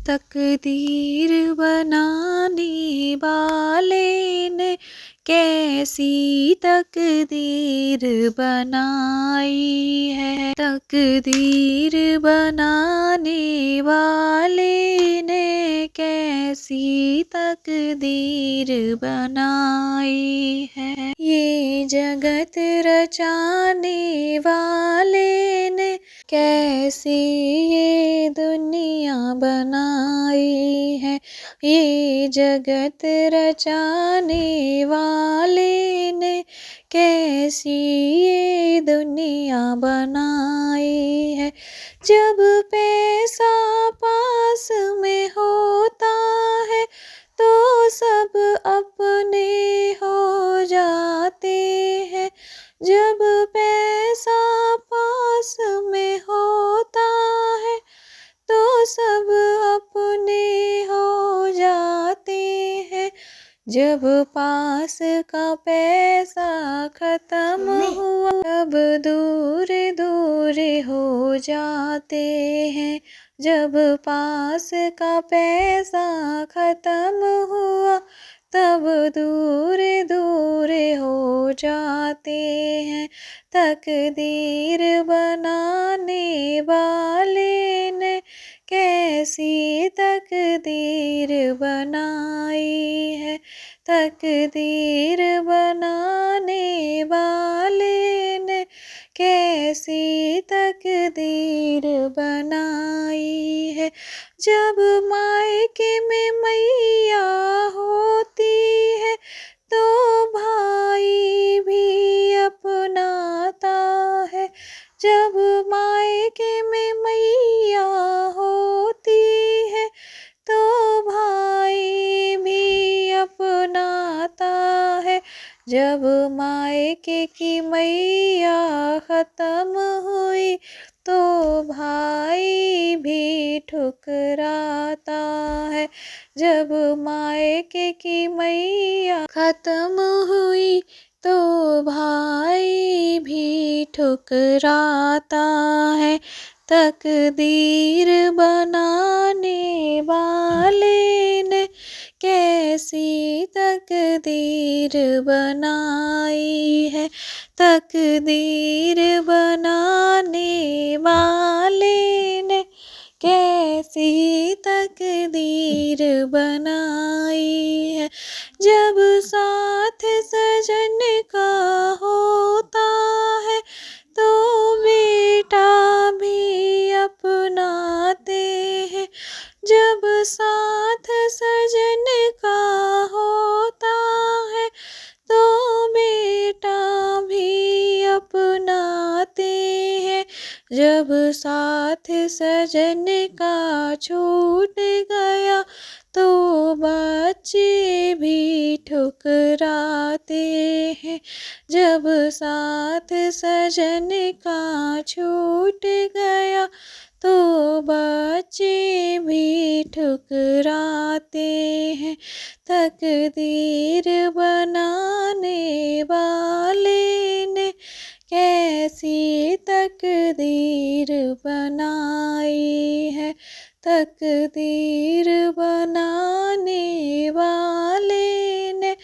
तकदीर बनाने वाले ने कैसी तकदीर बनाई है। तकदीर बनाने वाले ने कैसी तकदीर बनाई है। ये जगत रचाने वाले ने कैसी ये दुनिया बनाई है। ये जगत रचाने वाले ने कैसी ये दुनिया बनाई है। जब पैसा पास में होता है तो सब अपने हो जाते हैं। जब पैसा पास में होता है तो सब अपने हो जाते हैं। जब पास का पैसा खत्म हुआ तब दूर दूर हो जाते हैं। जब पास का पैसा खत्म हुआ तब दूर दूर हो जाते हैं। तकदीर बनाने वाले ने कैसी तकदीर बनाई है। तकदीर बनाने वाले ने कैसी तकदीर बनाई है। जब मायके में मैया होती है तो भाई भी अपनाता है। जब मायके में मैया होती है तो भाई भी अपनाता है। जब मायके की मैया खत्म हुई तो भाई भी ठुकराता है। जब मायके की मैया खत्म हुई तो भाई भी ठुकराता है। तकदीर बनाने वाले ने कैसी तकदीर बनाई है। तकदीर बनाने वाले ने कैसी तकदीर बनाई है। जब साथ सजन का होता है तो बेटा भी अपनाते हैं। जब साथ सजन का होता है तो बेटा भी अपनाते हैं। जब साथ सजन का छूट गया तो बच्चे भी ठुकराते हैं। जब साथ सजन का छूट गया तो बच्चे भी ठुकराते हैं। तकदीर बनाने वाले ने कैसी तकदीर बनाई है। तकदीर बनाने वाले ने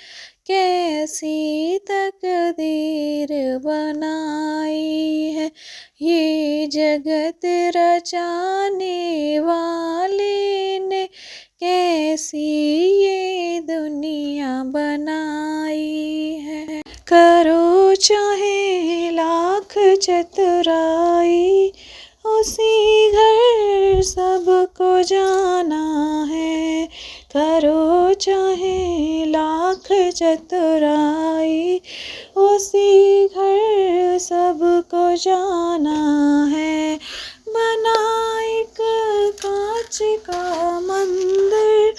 कैसी तकदीर बनाई है। ये जगत रचाने वाले ने कैसी ये दुनिया बनाई है। करो चाहे लाख चतुराई उसी घर सबको जाना है। करो चाहे लाख चतुराई उसी घर सबको जाना है। बना एक कांच का मंदिर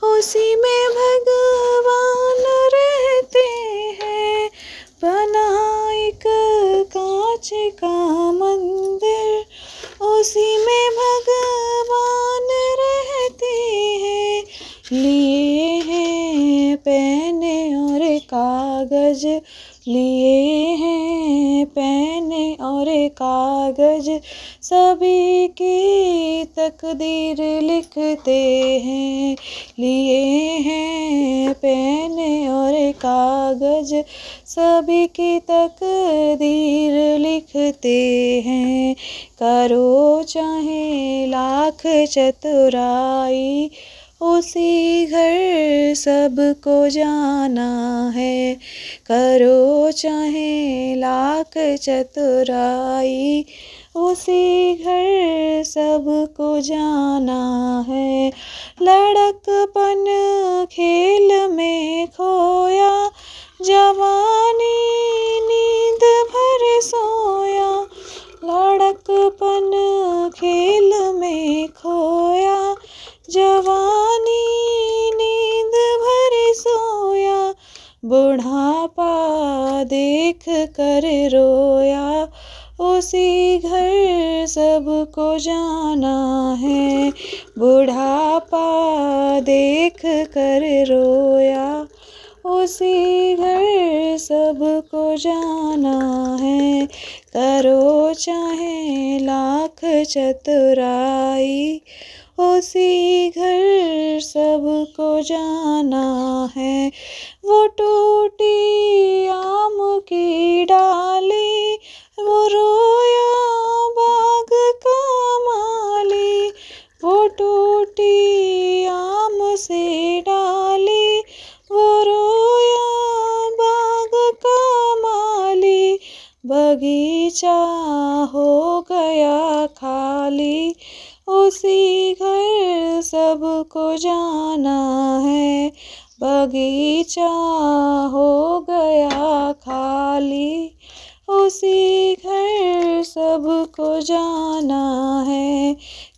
उसी में भगवान रहते हैं। बना एक कांच का मंदिर उसी में भगवान रहते हैं। लिए हैं पेन और कागज, लिए हैं पेन और कागज, सभी की तकदीर लिखते हैं, लिए हैं पेन और कागज, सभी की तकदीर लिखते हैं। करो चाहे लाख चतुराई, उसी घर सबको जाना है। करो चाहे लाख चतुराई, उसी घर सबको जाना है। लड़कपन खेल में खोया, जवानी नींद भर सोया। लड़कपन खेल में खोया, जवानी नींद भर सोया। बुढ़ापा देख कर रोया, उसी घर सबको जाना है। बुढ़ापा देख कर रोया, उसी घर सबको जाना है। करो चाहे लाख चतुराई, उसी घर सबको जाना है। वो टूटी आम की डाली, वो रोया बाग का माली। वो टूटी आम से डाली, वो रोया बाग का माली। बगीचा हो गया खाली, उसी घर सबको जाना है। बगीचा हो गया खाली, उसी घर सबको जाना है।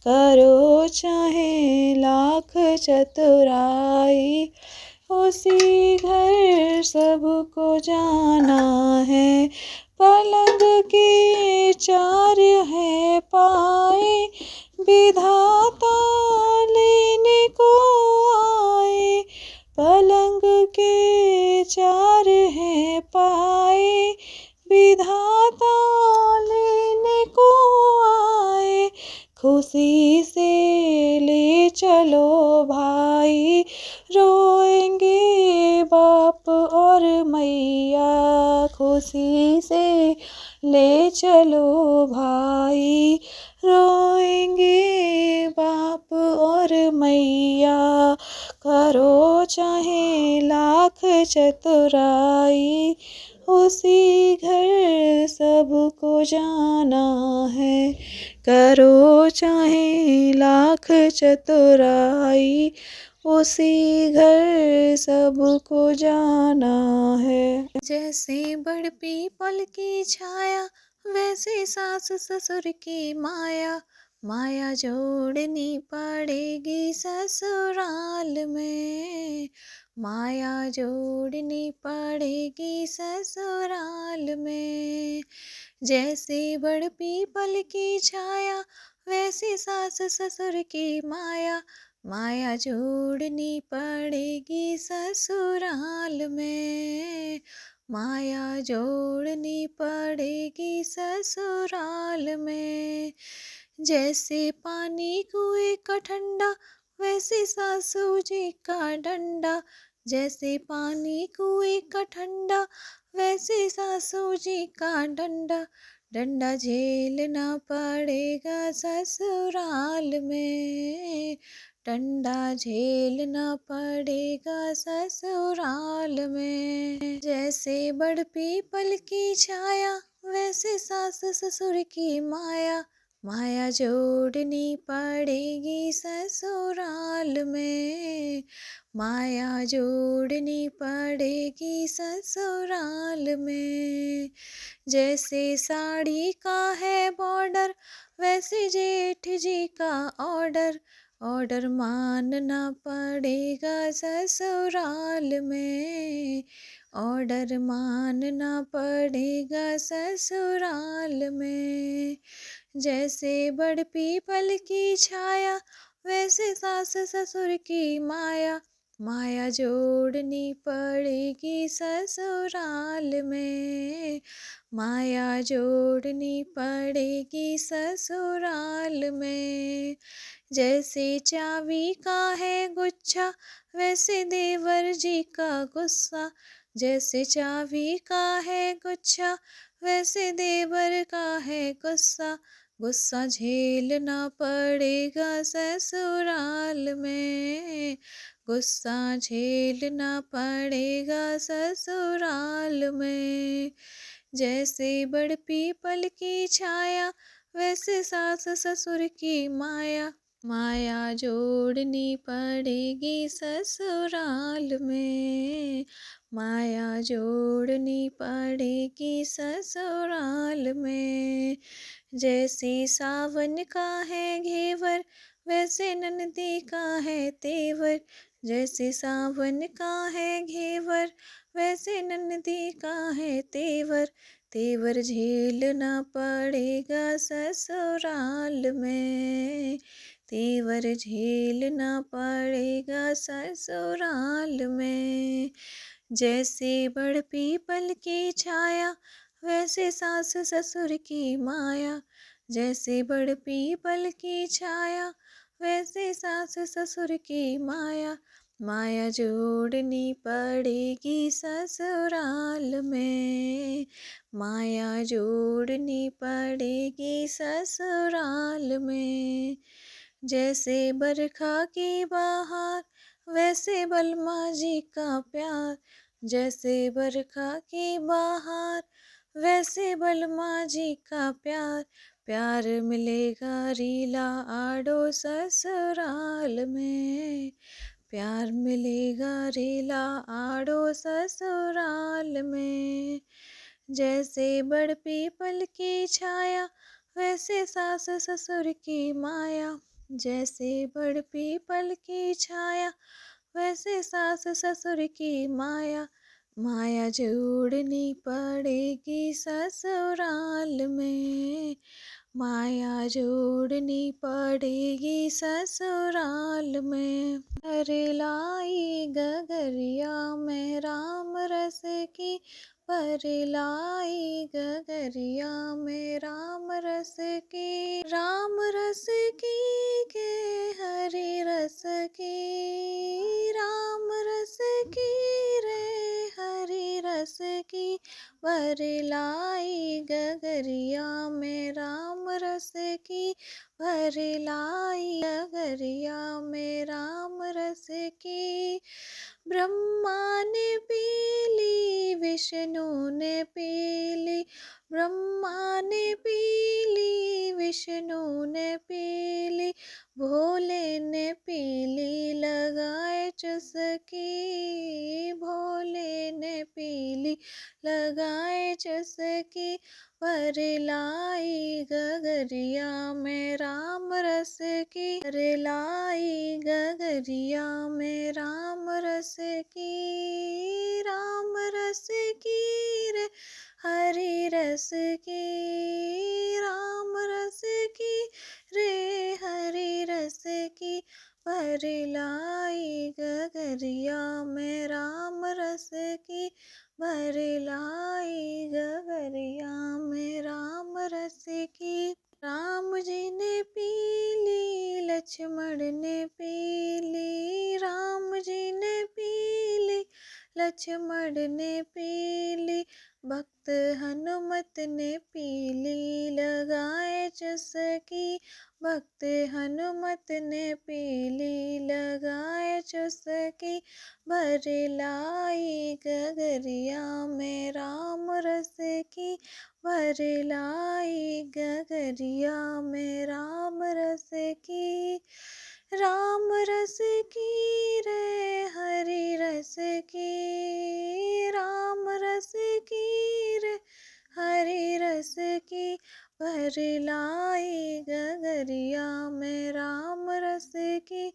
करो चाहे लाख चतुराई, उसी घर सबको जाना है। पलंग के चार हैं पाए, विधाता लेने को आए। पलंग के चार हैं पाए, विधाता लेने को आए। खुशी से ले चलो भाई, रोएंगे बाप और मैया। खुशी से ले चलो भाई, रोएंगे बाप और मैया। करो चाहे लाख चतुराई, उसी घर सबको जाना है। करो चाहे लाख चतुराई, उसी घर सबको जाना है। जैसे बड़ पीपल की छाया, वैसे सास ससुर की माया। माया जोड़नी पड़ेगी ससुराल में, माया जोड़नी पड़ेगी ससुराल में। जैसे बड़ पीपल की छाया, वैसे सास ससुर की माया। माया जोड़नी पड़ेगी ससुराल में, माया जोड़नी पड़ेगी ससुराल में। जैसे पानी कुएं का ठंडा, वैसे सासू जी का डंडा। जैसे पानी कुएं का ठंडा, वैसे सासू जी का डंडा। डंडा झेलना पड़ेगा ससुराल में, डंडा झेलना पड़ेगा ससुराल में। जैसे बड़ पीपल की छाया, वैसे सास ससुर की माया। माया जोड़नी पड़ेगी ससुराल में, माया जोड़नी पड़ेगी ससुराल में। जैसे साड़ी का है बॉर्डर, वैसे जेठ जी का ऑर्डर। ऑर्डर मानना पड़ेगा ससुराल में, ऑर्डर मानना पड़ेगा ससुराल में। जैसे बड़ पीपल की छाया, वैसे सास ससुर की माया। माया जोड़नी पड़ेगी ससुराल में, माया जोड़नी पड़ेगी ससुराल में। जैसे चाबी का है गुच्छा वैसे देवर जी का गुस्सा, जैसे चाबी का है गुच्छा वैसे देवर का है गुस्सा, गुस्सा झेलना पड़ेगा ससुराल में, गुस्सा झेलना पड़ेगा ससुराल में। जैसे बड़ पीपल की छाया वैसे सास ससुर की माया, माया जोड़नी पड़ेगी ससुराल में, माया जोड़नी पड़ेगी ससुराल में। जैसे सावन का है घेवर वैसे ननदी का है तेवर, जैसे सावन का है घेवर वैसे ननदी का है तेवर, तेवर झेलना पड़ेगा ससुराल में, तेवर झेलना पड़ेगा ससुराल में। जैसे बड़ पीपल की छाया वैसे सास ससुर की माया, जैसे बड़ पीपल की छाया वैसे सास ससुर की माया, माया जोड़नी पड़ेगी ससुराल में, माया जोड़नी पड़ेगी ससुराल में। जैसे बरखा की बहार वैसे बलमा जी का प्यार, जैसे बरखा की बहार वैसे बलमा जी का प्यार, प्यार मिलेगा रीला आड़ो ससुराल में, प्यार मिलेगा रीला आड़ो ससुराल में। जैसे बड़ पीपल की छाया वैसे सास ससुर की माया, जैसे बड़ पीपल की छाया वैसे सास ससुर की माया, माया जोड़नी पड़ेगी ससुराल में, माया जोड़नी पड़ेगी ससुराल में। पर लाई गगरिया में राम रस की, पर लाई गगरिया में राम रस की, राम रस की के हरि रस की, राम रस की रे हरि रस की। पर लाई गगरिया में राम रस की, पर लाई गगरिया में राम रस की। ब्रह्मा ने पीली विष्णु ने पीली, ब्रह्मा ने पीली विष्णु ने पीली, भोले ने पीली लगाए चुस्की, भोले ने पीली लगाए चुस्की। पर लाई गगरिया में राम रस की, पर लाई गगरिया में राम रस की, राम रस की रे हरि रस की, राम रस की रे हरि रस की। पर लाई गगरिया में राम रस की, पर लाई गगरिया में राम रस की। राम जी ने पीली लक्ष्मण ने पीली, राम जी ने पीली लक्ष्मण ने पीली, भक्त हनुमत ने पीली लगाए चुस्की, भक्त हनुमत ने पीली लगाए चुस्की। भर लाई गगरिया में राम रस की, भर लाई गगरिया में राम रस की, राम रस की रे हरि रस की, राम रस की रे हरि रस की। भर लाई गगरिया में राम रस की,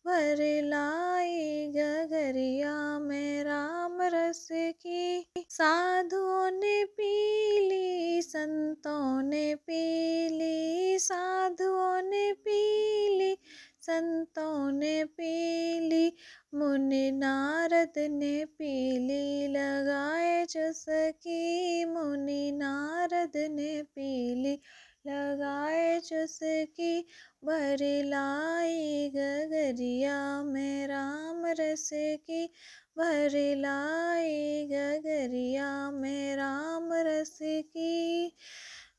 भर लाई गगरिया में राम रस की। साधुओं ने पीली संतों ने पीली, साधुओं ने पीली संतों ने पीली, मुनि नारद ने पीली लगाए चुस्की, मुनि नारद ने पीली लगाए चुस्की। भर लाई गगरिया में राम रस की, भर लाई गगरिया में राम रस की।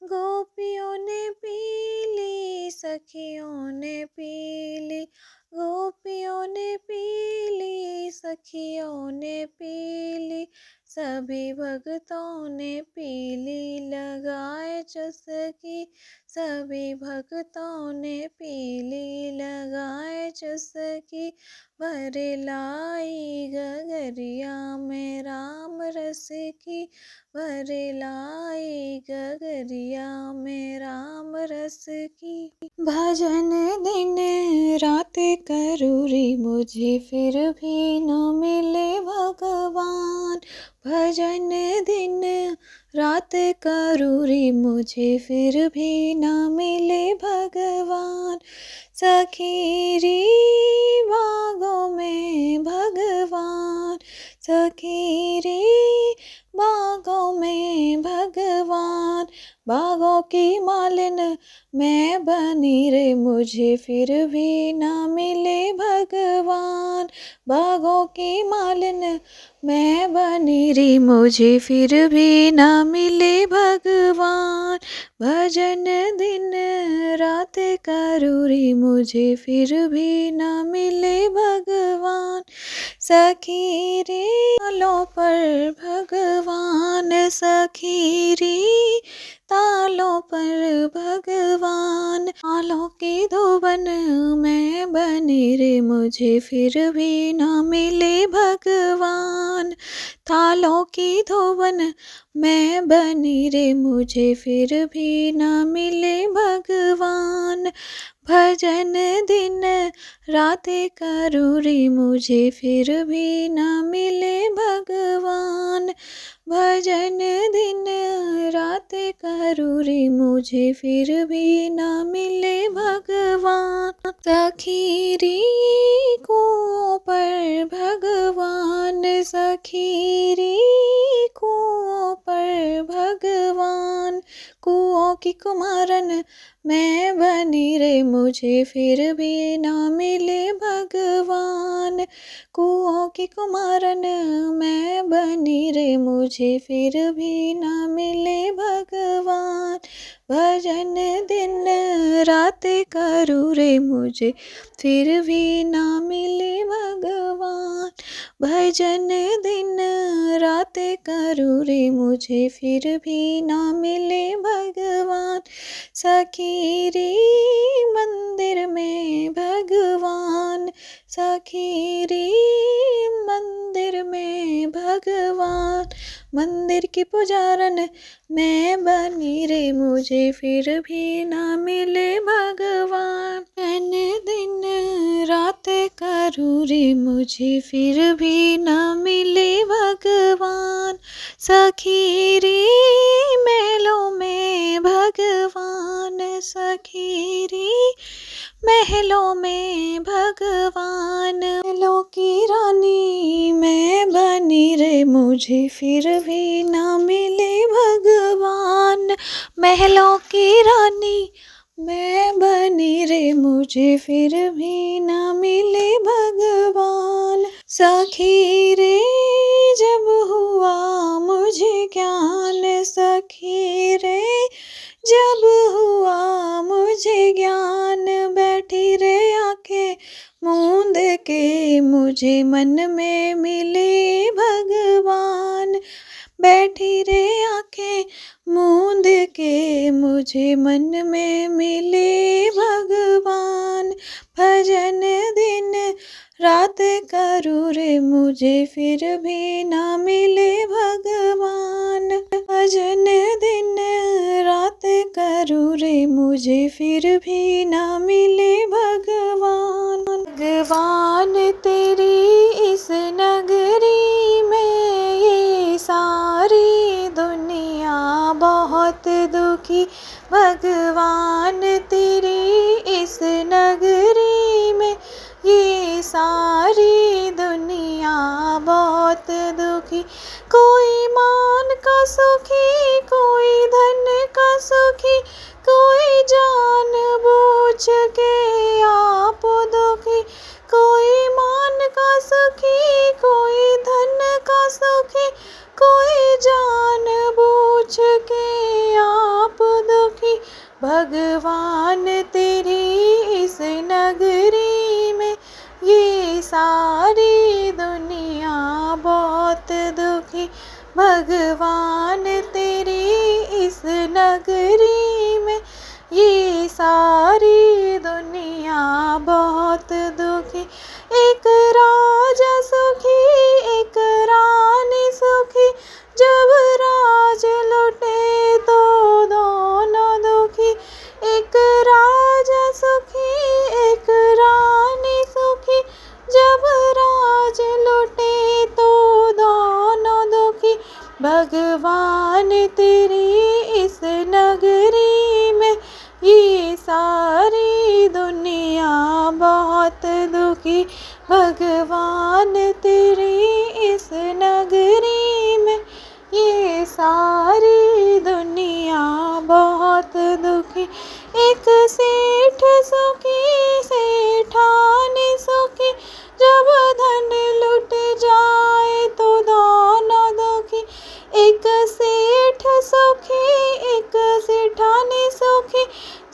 गोपियों ने पीली सखियों ने पीली, गोपियों ने पीली सखियों ने पीली। सभी भक्तों ने पीली लगाए चुस्की, सभी भक्तों ने पीली लगाए चुस्की। भर लाई गगरिया में राम रस की, भर लाई गगरिया में राम रस की। भजन दिन रात करूँ रे मुझे फिर भी न मिले भगवान, भजन दिन रात करूँ रे मुझे फिर भी न मिले भगवान। सखी रे बागों में भगवान, सखी रे बागों में भगवान। बागों की मालिन मैं बनी रे मुझे फिर भी न मिले भगवान, बागों की मालिन मैं बनी रे मुझे फिर भी न मिले भगवान। भजन दिन रात करूँ रे मुझे फिर भी न मिले भगवान। सखी रे तालों पर भगवान, सखी रे तालों पर भगवान। तालों की धुवन मैं बनी रे मुझे फिर भी न मिले भगवान, तालों की धुवन मैं बनी रे मुझे फिर भी न मिले भगवान। भजन दिन रात करूँ रे मुझे फिर भी न मिले भगवान, भजन दिन रात करूँ रे मुझे फिर भी न मिले भगवान। सखी रे कुओं पर भगवान, सखी रे कुओं पर भगवान। कुओं की कुमारन मैं बनी रे मुझे फिर भी न मिले भगवान, कुओं की कुमारन मैं बनी रे मुझे फिर भी न मिले भगवान। भजन दिन रात करूँ रे मुझे फिर भी न मिले भगवान, भजन दिन रात करूँ रे मुझे फिर भी न मिले भगवान। सखी रे मंदिर में भगवान, सखी रे मंदिर में भगवान। मंदिर की पुजारन मैं बनी रे मुझे फिर भी न मिले भगवान। दिन दिन रात करूँ रे मुझे फिर भी न मिले भगवान। सखी रे महलों में भगवान, सखी रे महलों में भगवान। महलों की रानी मैं बनी रे मुझे फिर भी न मिले भगवान, महलों की रानी मैं बनी रे मुझे फिर भी न मिले भगवान। सखी रे जब हुआ मुझे ज्ञान, सखी रे जब हुआ मुझे ज्ञान। बैठी रे आंखें मूंद के मुझे मन में मिले भगवान, बैठी रे आंखें मूंद के मुझे मन में मिले भगवान। भजन दिन रात करूँ रे मुझे फिर भी न मिले भगवान, भजन दिन रात करूँ रे मुझे फिर भी न मिले भगवान। भगवान तेरी इस नगरी में ये सारी दुनिया बहुत दुखी, भगवान तेरी इस नगरी में ये सारी दुनिया कोई मान का सुखी, कोई धन का सुखी, कोई जान बूझ के आप दुखी। कोई मान का सुखी, कोई धन का सुखी, कोई जान बूझ के आप दुखी। भगवान तेरी इस नगरी में ये सारी दुनिया बहुत दुखी। भगवान तेरी इस नगरी में ये सारी दुनिया बहुत दुखी। एक राजा सुखी, एक रानी सुखी, जब राज लुटे तो दोनों दुखी। एक राजा सुखी, एक रानी सुखी, जब राज लुटे तो दोनों दुखी। भगवान तेरी इस नगरी में ये सारी दुनिया बहुत दुखी। भगवान तेरी इस नगरी में ये सारी दुनिया बहुत दुखी। एक सेठ सुखी, सेठानी सुखी, जब धन लुट जाए तो दोनों दुखी। एक सेठ सुखी, एक सेठानी सुखी,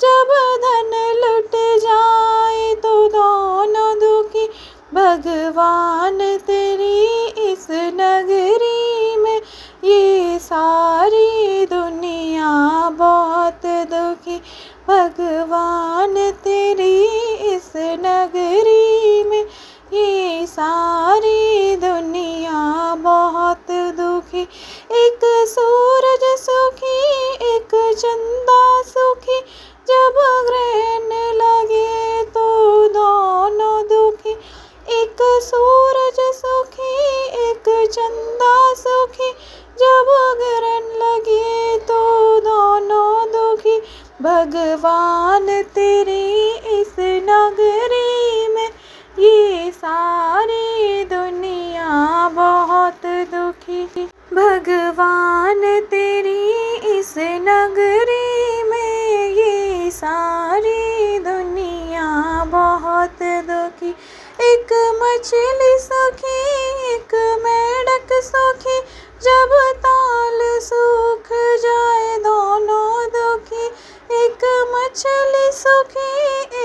जब धन लुट जाए तो दोनों दुखी। भगवान तेरी इस नगरी में ये सारी दुनिया बहुत दुखी। भगवान तेरी इस नगरी में ये सारी दुनिया बहुत दुखी। एक सूरज सुखी, एक चंदा सुखी, जब ग्रहण लगे तो दोनों दुखी। एक सूरज सुखी, एक चंदा सुखी, जब ग्रहण लगे तो दोनों दुखी। भगवान तेरी इस नगरी में ये सारी दुनिया बहुत दुखी। भगवान तेरी इस नगरी में ये सारी दुनिया बहुत दुखी। एक मछली सुखी, एक मेंढक सुखी, जब ताल सूख जाए दोनों दुखी। एक मछली सुखी,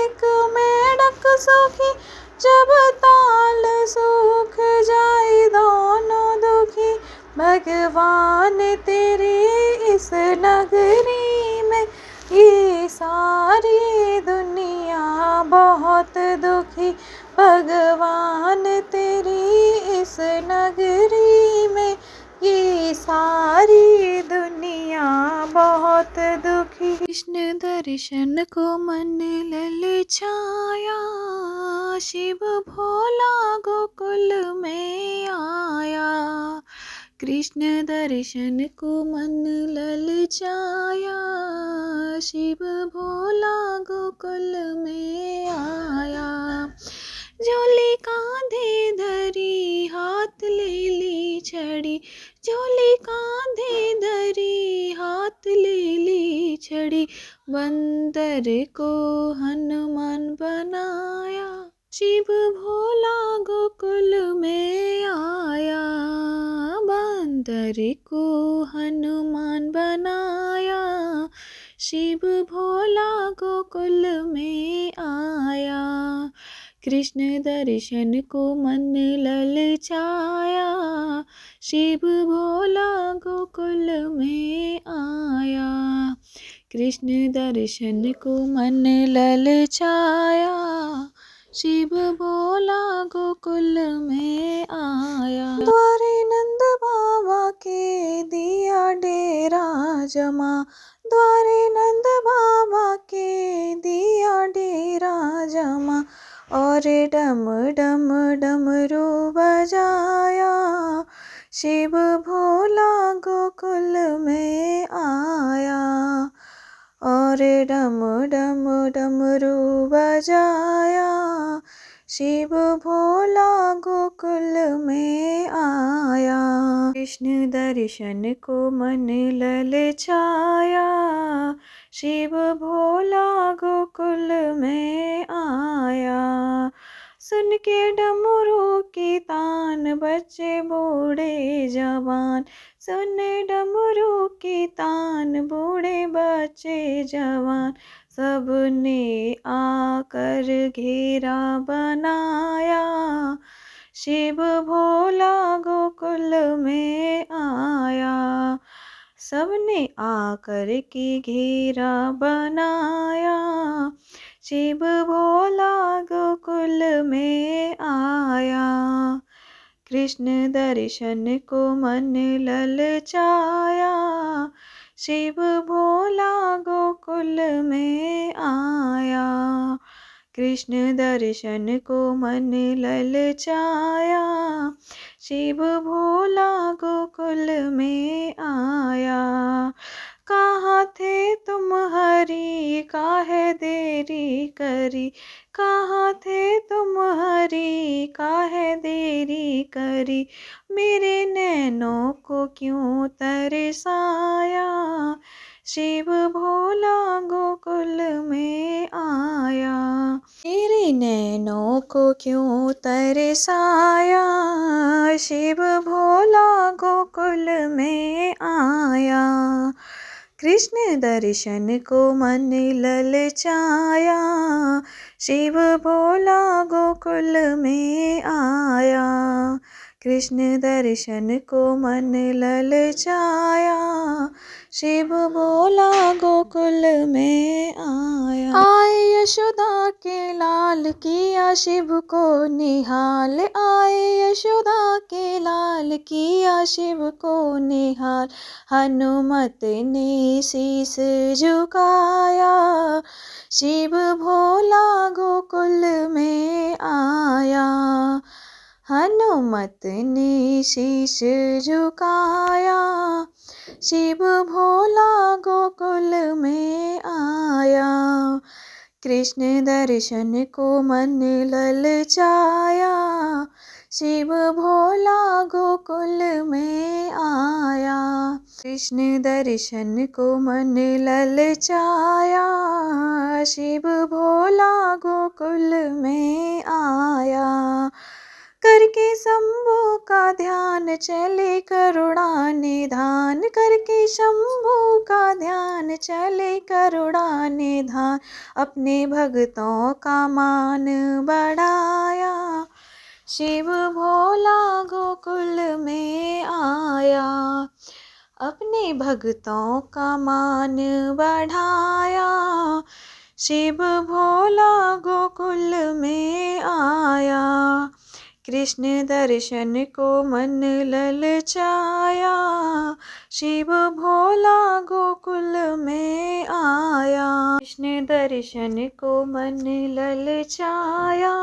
एक मेंढक सुखी, जब ताल सूख जाए दोनों दुखी। भगवान तेरी इस नगरी में ये सारी दुनिया बहुत दुखी। भगवान तेरी इस नगरी में ये सारी दुनिया बहुत दुखी। कृष्ण दर्शन को मन ललचाया, शिव भोला गोकुल में आया। कृष्ण दर्शन को मन ललचाया, शिव भोला गोकुल में आया। झोली कांधे धरी, हाथ ले ली छड़ी, झोली कांधे धरी, हाथ ले ली छड़ी। बंदर को हनुमान बनाया, शिव भोला गोकुल में आया। बंदर को हनुमान बनाया, शिव भोला गोकुल में आया। कृष्ण दर्शन को मन ललचाया, शिव भोला गोकुल में आया। कृष्ण दर्शन को मन ललचाया, शिव भोला गोकुल में आया। द्वारे नंद बाबा के दिया डेरा जमा, द्वारे नंद बाबा के दिया डेरा जमा। और डम डम डमरू बजाया, शिव भोला गोकुल में आया। और डम डम डमरू बजाया, शिव भोला गोकुल में आया। कृष्ण दर्शन को मन ललचाया, शिव भोला गोकुल में आया। सुन के डमरू की तान बच्चे बूढ़े जवान, सुन डमरू की तान बूढ़े बच्चे जवान, सबने आकर घेरा बनाया, शिव भोला गोकुल में आया। सबने आकर के घेरा बनाया, शिव भोला गोकुल में आया। कृष्ण दर्शन को मन ललचाया, शिव भोला गोकुल में आया। कृष्ण दर्शन को मन ललचाया, शिव भोला गोकुल में आया। कहाँ थे तुम हरि, काहे देरी करी, कहाँ थे तुम हरि, काहे देरी करी, मेरे नैनों को क्यों तरसाया, शिव भोला गोकुल में आया। मेरे नैनों को क्यों तरसाया, शिव भोला गोकुल में आया। कृष्ण दर्शन को मन ललचाया, शिव भोला गोकुल में आया। कृष्ण दर्शन को मन ललचाया, शिव भोला गोकुल में आया। आए यशोदा के लाल, किया शिव को निहाल, आए यशोदा के लाल, किया शिव को निहाल, हनुमत ने शीस झुकाया, शिव भोला गोकुल में आया। हनुमत ने शीस झुकाया, शिव भोला गोकुल में आया। कृष्ण दर्शन को मन ललचाया, शिव भोला गोकुल में आया। कृष्ण दर्शन को मन ललचाया, शिव भोला गोकुल में आया। करके शंभु का ध्यान चले करुणा निधान, करके शंभु का ध्यान चले करुणा निधान, अपने भक्तों का मान बढ़ाया, शिव भोला गोकुल में आया। अपने भक्तों का मान बढ़ाया, शिव भोला गोकुल में आया। कृष्ण दर्शन को मन ललचाया, शिव भोला गोकुल में आया। कृष्ण दर्शन को मन ललचाया,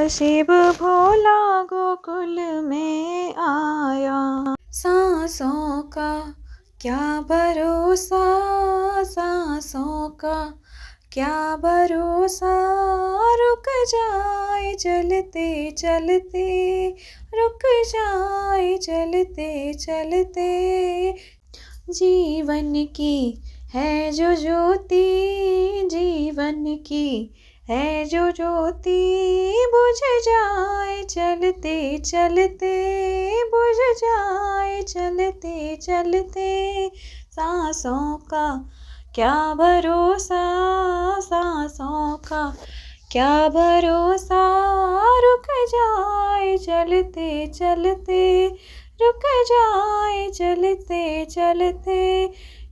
शिव भोला गोकुल में आया। सांसों का क्या भरोसा, सांसों का क्या भरोसा, रुक जाए चलते चलते, रुक जाए चलते चलते। जीवन की है जो ज्योति, जीवन की है जो ज्योति, बुझ जाए चलते चलते, बुझ जाए चलते चलते। सांसों का क्या भरोसा, सांसों का क्या भरोसा, रुक जाए चलते चलते, रुक जाए चलते चलते।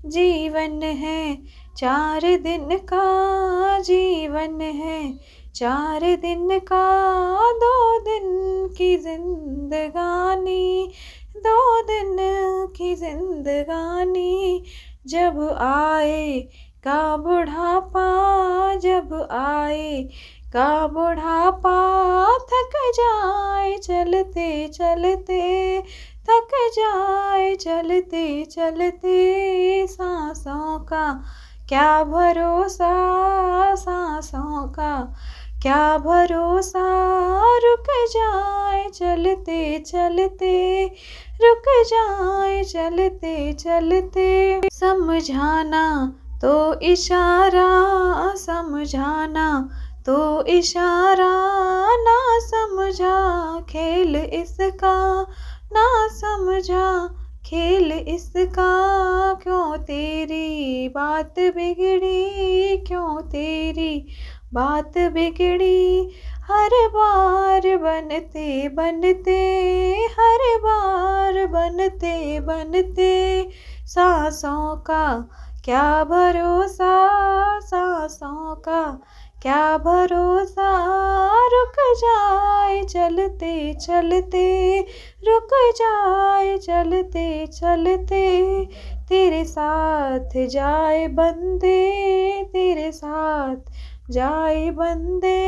जीवन है 4 दिन का, जीवन है 4 दिन का, 2 दिन की जिंदगानी, 2 दिन की जिंदगानी। जब आए का बुढ़ापा, जब आए का बुढ़ापा, थक जाए चलते चलते, थक जाए चलते चलते। सांसों का क्या भरोसा, सांसों का क्या भरोसा, रुक जाए चलते चलते, रुक जाए चलते चलते। समझाना तो इशारा, समझाना तो इशारा, ना समझा खेल इसका, ना समझा खेल इसका। क्यों तेरी बात बिगड़ी, क्यों तेरी बात बिगड़ी। हर बार बनते बनते, हर बार बनते बनते। सांसों का क्या भरोसा, सांसों का क्या भरोसा। रुक जाए चलते चलते, रुक जाए चलते चलते। तेरे साथ जाए बंदे, तेरे साथ जाए बंदे।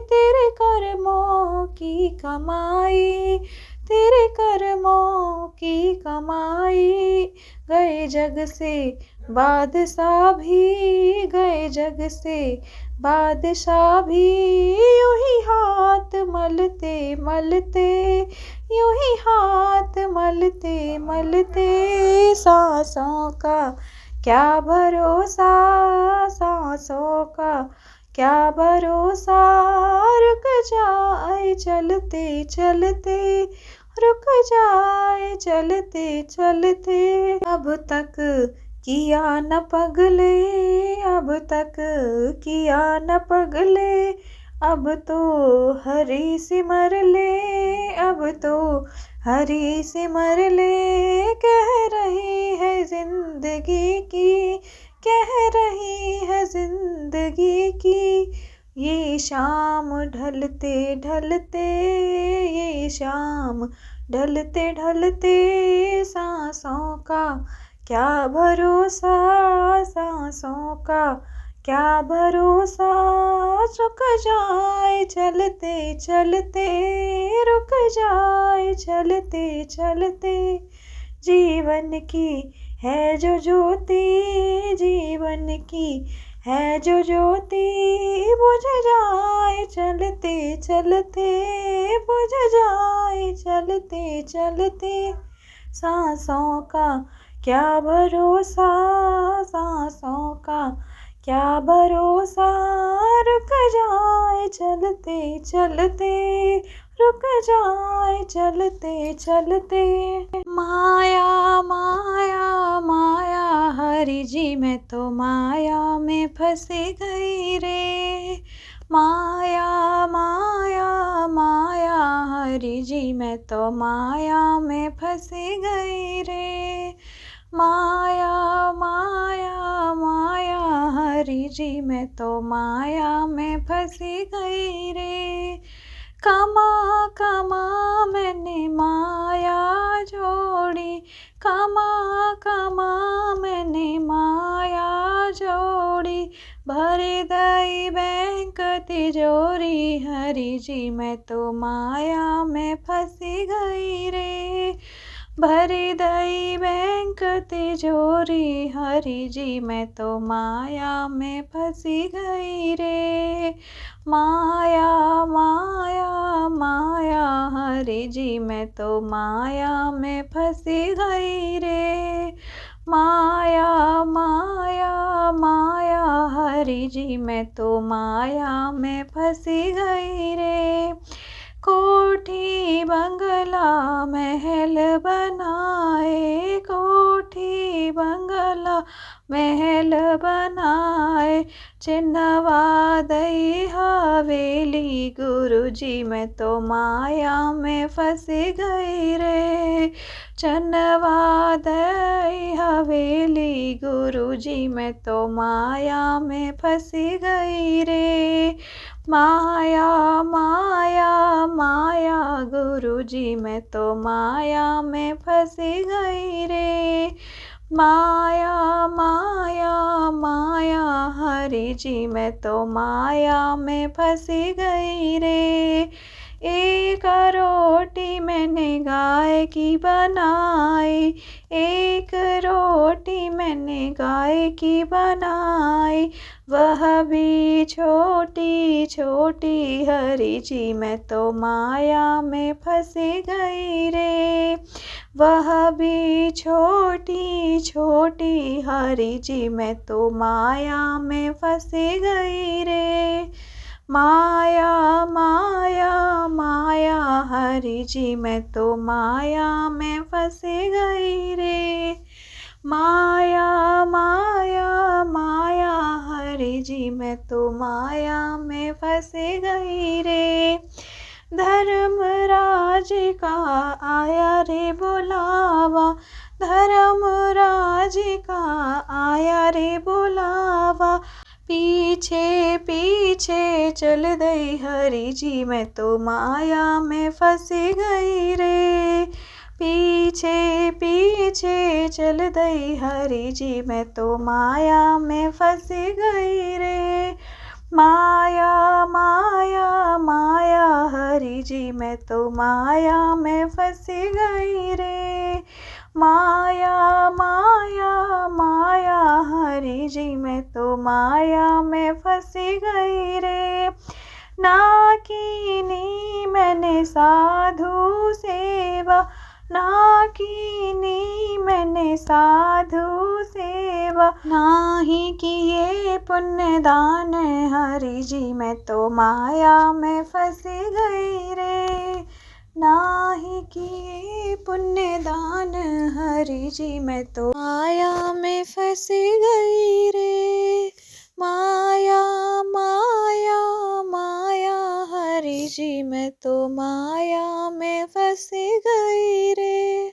तेरे कर्मों की कमाई, तेरे कर्मों की कमाई। गए जग से बादशाह भी, गए जग से बादशाह भी। यूं ही हाथ मलते मलते, यूं ही हाथ मलते मलते। सांसों का क्या भरोसा, सांसों का क्या भरोसा। रुक जाए चलते चलते, रुक जाए चलते चलते। अब तक किया न पगले, अब तक किया न पगले। अब तो हरी सिमर ले, अब तो हरी सिमर ले। कह रही है जिंदगी की, कह रही है जिंदगी की। ये शाम ढलते ढलते, ये शाम ढलते ढलते। सांसों का क्या भरोसा, सांसों का क्या भरोसा। रुक जाए चलते चलते, रुक जाए चलते चलते। जीवन की है जो ज्योति, जीवन की है जो ज्योति। बुझ जाए चलते चलते, बुझ जाए चलते चलते। सांसों का क्या भरोसा, सांसों का क्या भरोसा। रुक जाए चलते चलते, रुक जाए चलते चलते। माया माया माया, हरि जी मैं तो माया में फंसी गई रे। माया माया माया, हरि जी मैं तो माया में फंसी गई रे। माया माया माया, हरि जी मैं तो माया में फंसी गई रे। कमा कमा मैंने माया जोड़ी, कमा कमा मैंने माया जोड़ी। भर दई बैंक तिजोरी, हरि जी मैं तो माया में फंसी गई रे। भर दई बैंक तिजोरी, हरि जी मैं तो माया में फंसी गई रे। माया माया माया, हरि जी मैं तो माया में फंसी गई रे। माया माया माया, हरि जी मैं तो माया में फंसी गई रे। कोठी बंगला महल बनाए, कोठी बंगला महल बनाए। चिन्हवा दई हवेली, गुरु जी मैं तो माया में फंसी गई रे। चन्नवा दई हवेली, गुरु जी मैं तो माया में फंसी गई रे। माया माया माया, गुरु जी मैं तो माया में फंसी गई रे। माया माया माया, हरि जी मैं तो माया में फंसी गई रे। एक रोटी मैंने गाय की बनाई, एक रोटी मैंने गाय की बनाई। वह भी छोटी छोटी, हरि जी मैं तो माया में फंसी गई रे। वह भी छोटी छोटी, हरि जी मैं तो माया में फंस गई रे। माया माया माया, हरि जी मैं तो माया में फंस गई रे। माया माया माया, हरि जी मैं तो माया में फंस गई रे। धर्मराज का आया रे बुलावा, धर्मराज का आया रे बुलावा। पीछे पीछे चल दई, हरि जी मैं तो माया में फंस गई रे। पीछे पीछे चल दई, हरि जी मैं तो माया में फंस गई रे। माया माया माया, हरि जी मैं तो माया में फंस गई रे। माया माया माया, हरि जी मैं तो माया में फंस गई रे। ना कीनी मैंने साधु सेवा, ना कीनी मैंने साधु सेवा। ना ही किए पुण्य दान, हरि जी मैं तो माया में फंस गई रे। ना ही किए पुण्य दान, हरि जी मैं तो माया में फंस गई रे। माया माया माया, हरि जी मैं तो माया में फंस गई रे।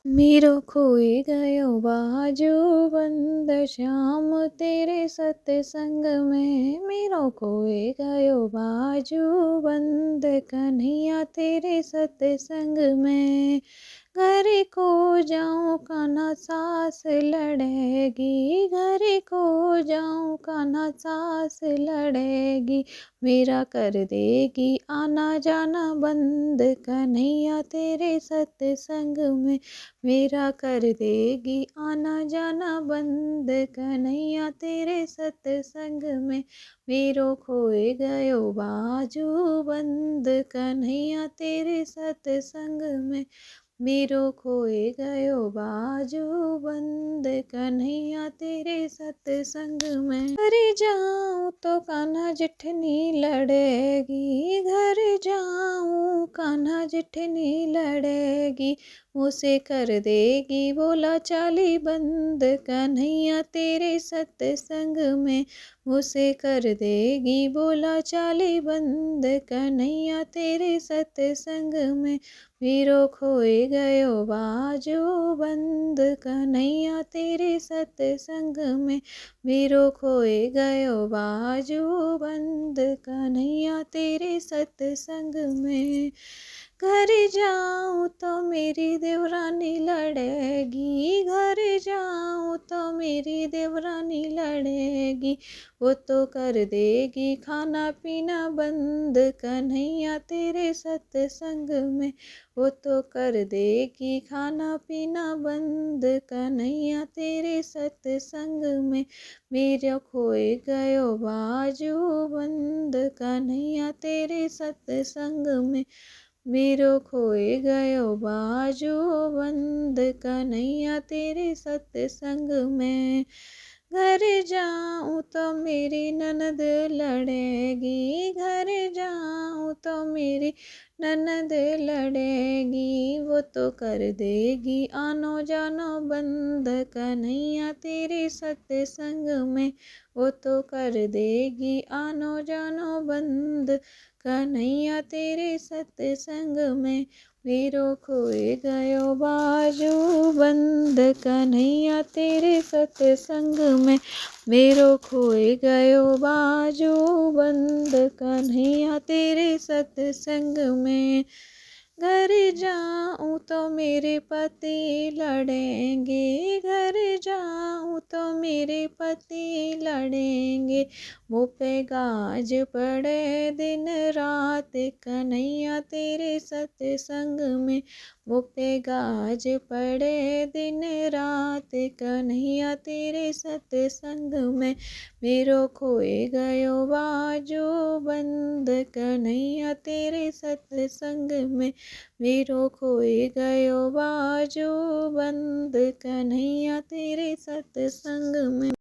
मेरो खोए गयो बाजू बंद, श्याम तेरे सत्संग में। मेरो खोए गयो बाजू बंद, कन्हैया तेरे सत्संग में। घर को जाऊं कान्हा सास लड़ेगी, घर को जाऊं कान्हा सास लड़ेगी। मेरा कर देगी आना जाना बंद, कन्हैया तेरे सत्संग में। मेरा कर देगी आना जाना बंद, कन्हैया तेरे सत्संग में। मेरो खोए गयो बाजू बंद, कन्हैया तेरे सत्संग में। मेरो खोए गयो बाजू बंद, कन्हैया तेरे सत्संग में। घर जाऊं तो कान्हा जिठनी लड़ेगी, घर जाऊं कान्हा जिठनी लड़ेगी। उसे कर देगी बोला चाली बंद, कन्हैया तेरे सत्संग में। उसे कर देगी बोला चाली बंद, कन्हैया तेरे सत्संग में। मेरो खोए गयो बाजू बंद, कन्हैया तेरे सत्संग में। मेरो खोए गयो बाजू बंद, कन्हैया तेरे सत्संग में। घर जाऊं तो मेरी देवरानी लड़ेगी, घर जाऊं तो मेरी देवरानी लड़ेगी। वो तो कर देगी खाना पीना बंद, कन्हैया तेरे सत्संग में। वो तो कर देगी खाना पीना बंद, कन्हैया तेरे सत्संग में। मेरा खोए गयो बाजू बंद, कन्हैया तेरे सत्संग में। मेरो खोए गयो बाजू बंद, कन्हैया तेरे सत्संग में। घर जाऊं तो मेरी ननद लड़ेगी, घर जाऊं तो मेरी ननद लड़ेगी। वो तो कर देगी आनो जानो बंद, कन्हैया तेरे सत्संग में। वो तो कर देगी आनो जानो बंद, कन्हैया तेरे सत्संग में। मेरो खोए गयो बाजू बंद, कन्हैया तेरे सत्संग में। मेरो खोए गयो बाजू बंद, कन्हैया तेरे सत्संग में। घर जाऊं तो मेरे पति लड़ेंगे, घर जाऊं तो मेरे पति लड़ेंगे। मुँह पे गाज पड़े दिन रात, कन्हैया तेरे सत्संग में। मुँह पे गाज पड़े दिन रात, कन्हैया तेरे सत्संग में मेरो खोए गयो बाजो बंद, कन्हैया तेरे सत्संग में मेरो खोए गयो बाजो बंद, कन्हैया तेरे सत्संग में।